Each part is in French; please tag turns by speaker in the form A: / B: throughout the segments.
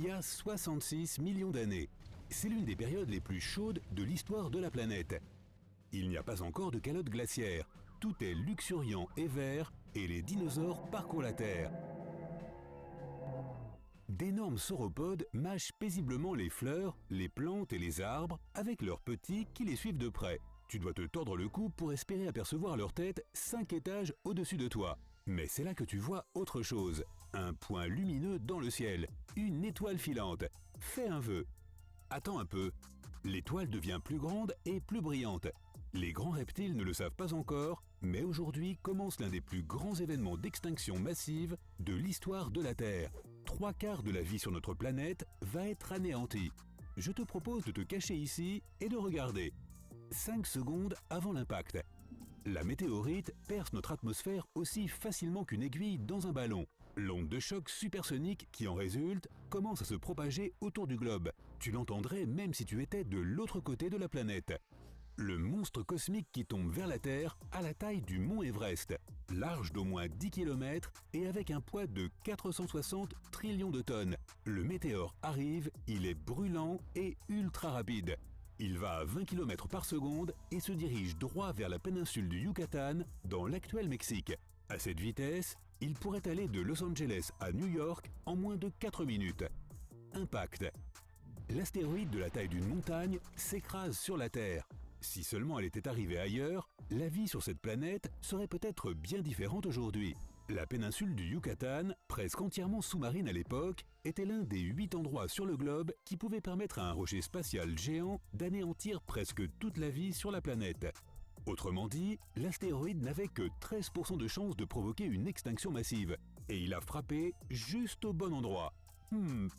A: y a 66 millions d'années. C'est l'une des périodes les plus chaudes de l'histoire de la planète. Il n'y a pas encore de calotte glaciaire. Tout est luxuriant et vert et les dinosaures parcourent la Terre. D'énormes sauropodes mâchent paisiblement les fleurs, les plantes et les arbres avec leurs petits qui les suivent de près. Tu dois te tordre le cou pour espérer apercevoir leur tête 5 étages au-dessus de toi. Mais c'est là que tu vois autre chose. Un point lumineux dans le ciel. Une étoile filante. Fais un vœu. Attends un peu. L'étoile devient plus grande et plus brillante. Les grands reptiles ne le savent pas encore, mais aujourd'hui commence l'un des plus grands événements d'extinction massive de l'histoire de la Terre. 3/4 de la vie sur notre planète va être anéantie. Je te propose de te cacher ici et de regarder. 5 secondes avant l'impact. La météorite perce notre atmosphère aussi facilement qu'une aiguille dans un ballon. L'onde de choc supersonique qui en résulte commence à se propager autour du globe. Tu l'entendrais même si tu étais de l'autre côté de la planète. Le monstre cosmique qui tombe vers la Terre a la taille du mont Everest, large d'au moins 10 km et avec un poids de 460 trillions de tonnes. Le météore arrive, il est brûlant et ultra rapide. Il va à 20 km par seconde et se dirige droit vers la péninsule du Yucatan, dans l'actuel Mexique. À cette vitesse, il pourrait aller de Los Angeles à New York en moins de 4 minutes. Impact. L'astéroïde de la taille d'une montagne s'écrase sur la Terre. Si seulement elle était arrivée ailleurs, la vie sur cette planète serait peut-être bien différente aujourd'hui. La péninsule du Yucatan, presque entièrement sous-marine à l'époque, était l'un des 8 endroits sur le globe qui pouvaient permettre à un rocher spatial géant d'anéantir presque toute la vie sur la planète. Autrement dit, l'astéroïde n'avait que 13% de chance de provoquer une extinction massive. Et il a frappé juste au bon endroit.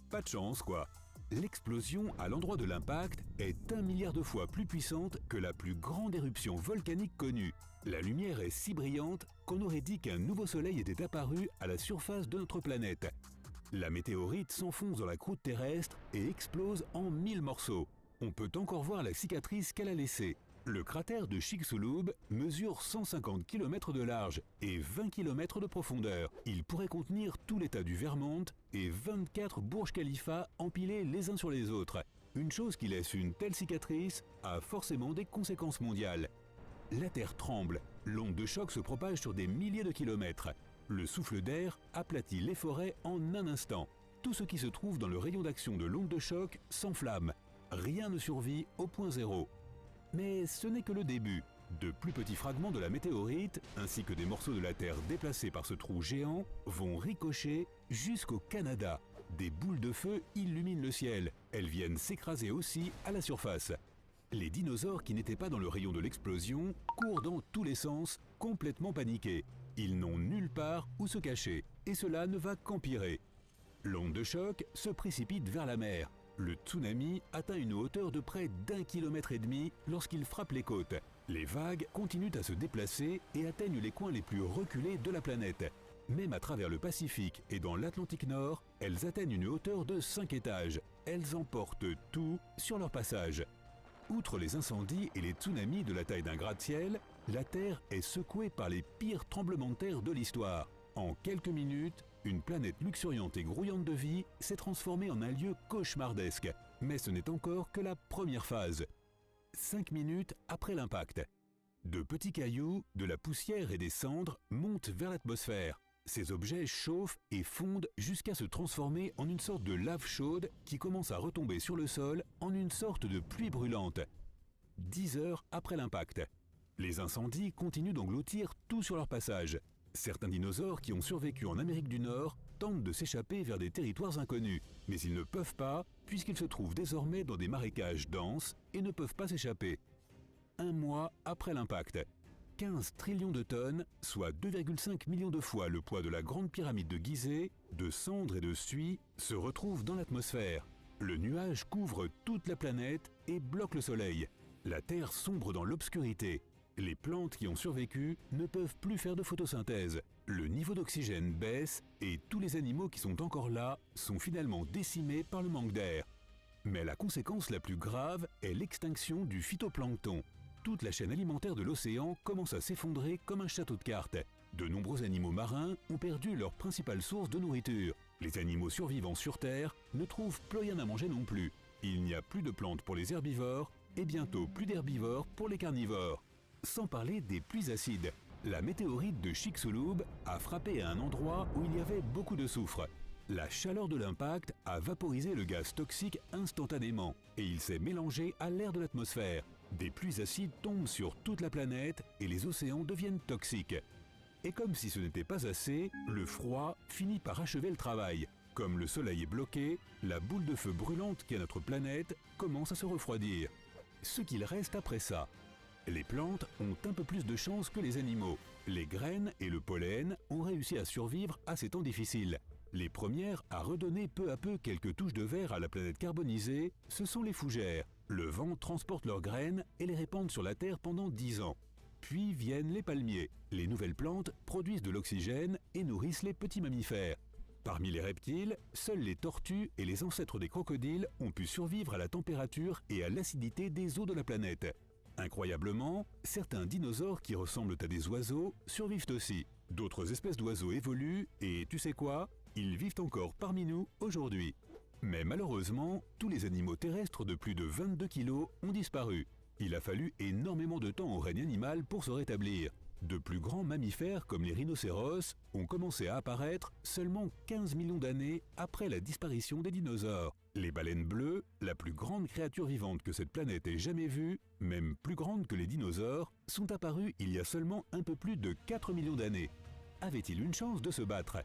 A: Pas de chance quoi. L'explosion à l'endroit de l'impact est 1 milliard de fois plus puissante que la plus grande éruption volcanique connue. La lumière est si brillante qu'on aurait dit qu'un nouveau soleil était apparu à la surface de notre planète. La météorite s'enfonce dans la croûte terrestre et explose en 1000 morceaux. On peut encore voir la cicatrice qu'elle a laissée. Le cratère de Chicxulub mesure 150 km de large et 20 km de profondeur. Il pourrait contenir tout l'état du Vermont et 24 Burj Khalifa empilés les uns sur les autres. Une chose qui laisse une telle cicatrice a forcément des conséquences mondiales. La Terre tremble, l'onde de choc se propage sur des milliers de kilomètres. Le souffle d'air aplatit les forêts en un instant. Tout ce qui se trouve dans le rayon d'action de l'onde de choc s'enflamme. Rien ne survit au point zéro. Mais ce n'est que le début. De plus petits fragments de la météorite, ainsi que des morceaux de la Terre déplacés par ce trou géant, vont ricocher jusqu'au Canada. Des boules de feu illuminent le ciel. Elles viennent s'écraser aussi à la surface. Les dinosaures qui n'étaient pas dans le rayon de l'explosion courent dans tous les sens, complètement paniqués. Ils n'ont nulle part où se cacher, et cela ne va qu'empirer. L'onde de choc se précipite vers la mer. Le tsunami atteint une hauteur de près d'1,5 km lorsqu'il frappe les côtes. Les vagues continuent à se déplacer et atteignent les coins les plus reculés de la planète. Même à travers le Pacifique et dans l'Atlantique Nord, elles atteignent une hauteur de 5 étages. Elles emportent tout sur leur passage. Outre les incendies et les tsunamis de la taille d'un gratte-ciel, la Terre est secouée par les pires tremblements de terre de l'histoire. En quelques minutes, une planète luxuriante et grouillante de vie s'est transformée en un lieu cauchemardesque. Mais ce n'est encore que la première phase. 5 minutes après l'impact. De petits cailloux, de la poussière et des cendres montent vers l'atmosphère. Ces objets chauffent et fondent jusqu'à se transformer en une sorte de lave chaude qui commence à retomber sur le sol en une sorte de pluie brûlante. 10 heures après l'impact. Les incendies continuent d'engloutir tout sur leur passage. Certains dinosaures qui ont survécu en Amérique du Nord tentent de s'échapper vers des territoires inconnus, mais ils ne peuvent pas puisqu'ils se trouvent désormais dans des marécages denses et ne peuvent pas s'échapper. 1 mois après l'impact, 15 trillions de tonnes, soit 2,5 millions de fois le poids de la grande pyramide de Gizeh, de cendres et de suie, se retrouvent dans l'atmosphère. Le nuage couvre toute la planète et bloque le soleil. La Terre sombre dans l'obscurité. Les plantes qui ont survécu ne peuvent plus faire de photosynthèse. Le niveau d'oxygène baisse et tous les animaux qui sont encore là sont finalement décimés par le manque d'air. Mais la conséquence la plus grave est l'extinction du phytoplancton. Toute la chaîne alimentaire de l'océan commence à s'effondrer comme un château de cartes. De nombreux animaux marins ont perdu leur principale source de nourriture. Les animaux survivants sur Terre ne trouvent plus rien à manger non plus. Il n'y a plus de plantes pour les herbivores et bientôt plus d'herbivores pour les carnivores. Sans parler des pluies acides. La météorite de Chicxulub a frappé à un endroit où il y avait beaucoup de soufre. La chaleur de l'impact a vaporisé le gaz toxique instantanément et il s'est mélangé à l'air de l'atmosphère. Des pluies acides tombent sur toute la planète et les océans deviennent toxiques. Et comme si ce n'était pas assez, le froid finit par achever le travail. Comme le soleil est bloqué, la boule de feu brûlante qu'est notre planète commence à se refroidir. Ce qu'il reste après ça. Les plantes ont un peu plus de chance que les animaux. Les graines et le pollen ont réussi à survivre à ces temps difficiles. Les premières à redonner peu à peu quelques touches de verre à la planète carbonisée, ce sont les fougères. Le vent transporte leurs graines et les répand sur la Terre pendant 10 ans. Puis viennent les palmiers. Les nouvelles plantes produisent de l'oxygène et nourrissent les petits mammifères. Parmi les reptiles, seuls les tortues et les ancêtres des crocodiles ont pu survivre à la température et à l'acidité des eaux de la planète. Incroyablement, certains dinosaures qui ressemblent à des oiseaux survivent aussi. D'autres espèces d'oiseaux évoluent et tu sais quoi ? Ils vivent encore parmi nous aujourd'hui. Mais malheureusement, tous les animaux terrestres de plus de 22 kg ont disparu. Il a fallu énormément de temps au règne animal pour se rétablir. De plus grands mammifères comme les rhinocéros ont commencé à apparaître seulement 15 millions d'années après la disparition des dinosaures. Les baleines bleues, la plus grande créature vivante que cette planète ait jamais vue, même plus grande que les dinosaures, sont apparues il y a seulement un peu plus de 4 millions d'années. Avaient-ils une chance de se battre ?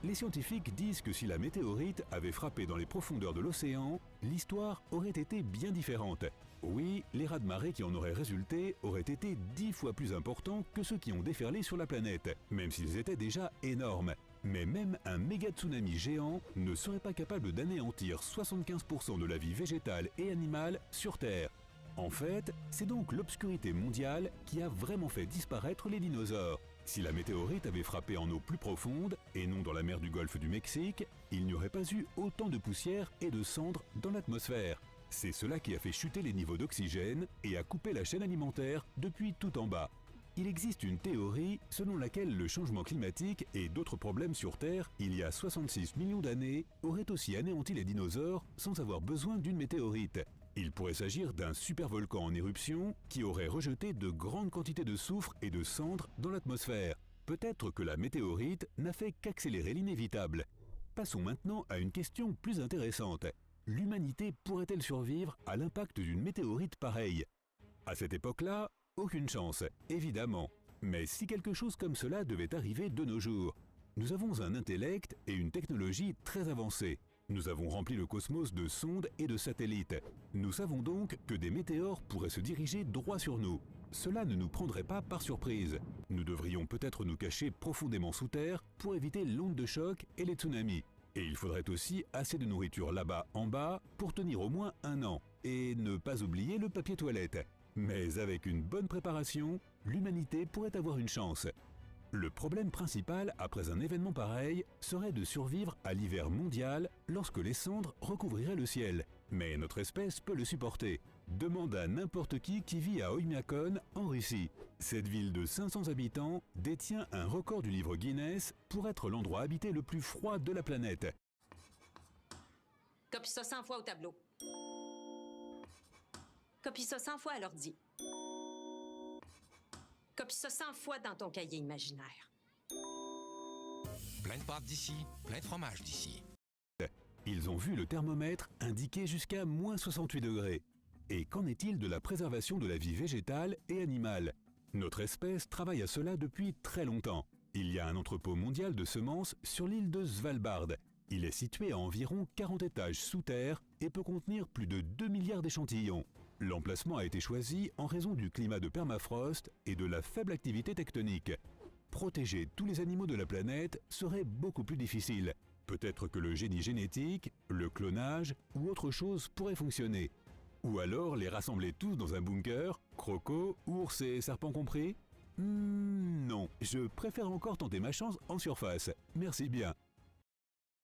A: Les scientifiques disent que si la météorite avait frappé dans les profondeurs de l'océan, l'histoire aurait été bien différente. Oui, les raz-de-marée qui en auraient résulté auraient été 10 fois plus importants que ceux qui ont déferlé sur la planète, même s'ils étaient déjà énormes. Mais même un méga tsunami géant ne serait pas capable d'anéantir 75% de la vie végétale et animale sur Terre. En fait, c'est donc l'obscurité mondiale qui a vraiment fait disparaître les dinosaures. Si la météorite avait frappé en eau plus profonde, et non dans la mer du Golfe du Mexique, il n'y aurait pas eu autant de poussière et de cendres dans l'atmosphère. C'est cela qui a fait chuter les niveaux d'oxygène et a coupé la chaîne alimentaire depuis tout en bas. Il existe une théorie selon laquelle le changement climatique et d'autres problèmes sur Terre, il y a 66 millions d'années, auraient aussi anéanti les dinosaures sans avoir besoin d'une météorite. Il pourrait s'agir d'un supervolcan en éruption qui aurait rejeté de grandes quantités de soufre et de cendres dans l'atmosphère. Peut-être que la météorite n'a fait qu'accélérer l'inévitable. Passons maintenant à une question plus intéressante. L'humanité pourrait-elle survivre à l'impact d'une météorite pareille ? À cette époque-là, aucune chance, évidemment. Mais si quelque chose comme cela devait arriver de nos jours, nous avons un intellect et une technologie très avancés. Nous avons rempli le cosmos de sondes et de satellites. Nous savons donc que des météores pourraient se diriger droit sur nous. Cela ne nous prendrait pas par surprise. Nous devrions peut-être nous cacher profondément sous terre pour éviter l'onde de choc et les tsunamis. Et il faudrait aussi assez de nourriture là-bas en bas pour tenir au moins 1 an. Et ne pas oublier le papier toilette. Mais avec une bonne préparation, l'humanité pourrait avoir une chance. Le problème principal après un événement pareil serait de survivre à l'hiver mondial lorsque les cendres recouvriraient le ciel. Mais notre espèce peut le supporter. Demande à n'importe qui vit à Oymyakon, en Russie. Cette ville de 500 habitants détient un record du livre Guinness pour être l'endroit habité le plus froid de la planète.
B: Copie ça 100 fois au tableau. Copie ça 100 fois à l'ordi. Copie ça 100 fois dans ton cahier imaginaire.
C: Plein de pâtes d'ici, plein de fromage d'ici.
A: Ils ont vu le thermomètre indiquer jusqu'à moins 68 degrés. Et qu'en est-il de la préservation de la vie végétale et animale ? Notre espèce travaille à cela depuis très longtemps. Il y a un entrepôt mondial de semences sur l'île de Svalbard. Il est situé à environ 40 étages sous terre et peut contenir plus de 2 milliards d'échantillons. L'emplacement a été choisi en raison du climat de permafrost et de la faible activité tectonique. Protéger tous les animaux de la planète serait beaucoup plus difficile. Peut-être que le génie génétique, le clonage ou autre chose pourrait fonctionner. Ou alors les rassembler tous dans un bunker, crocos, ours et serpents compris ? Non, je préfère encore tenter ma chance en surface. Merci bien.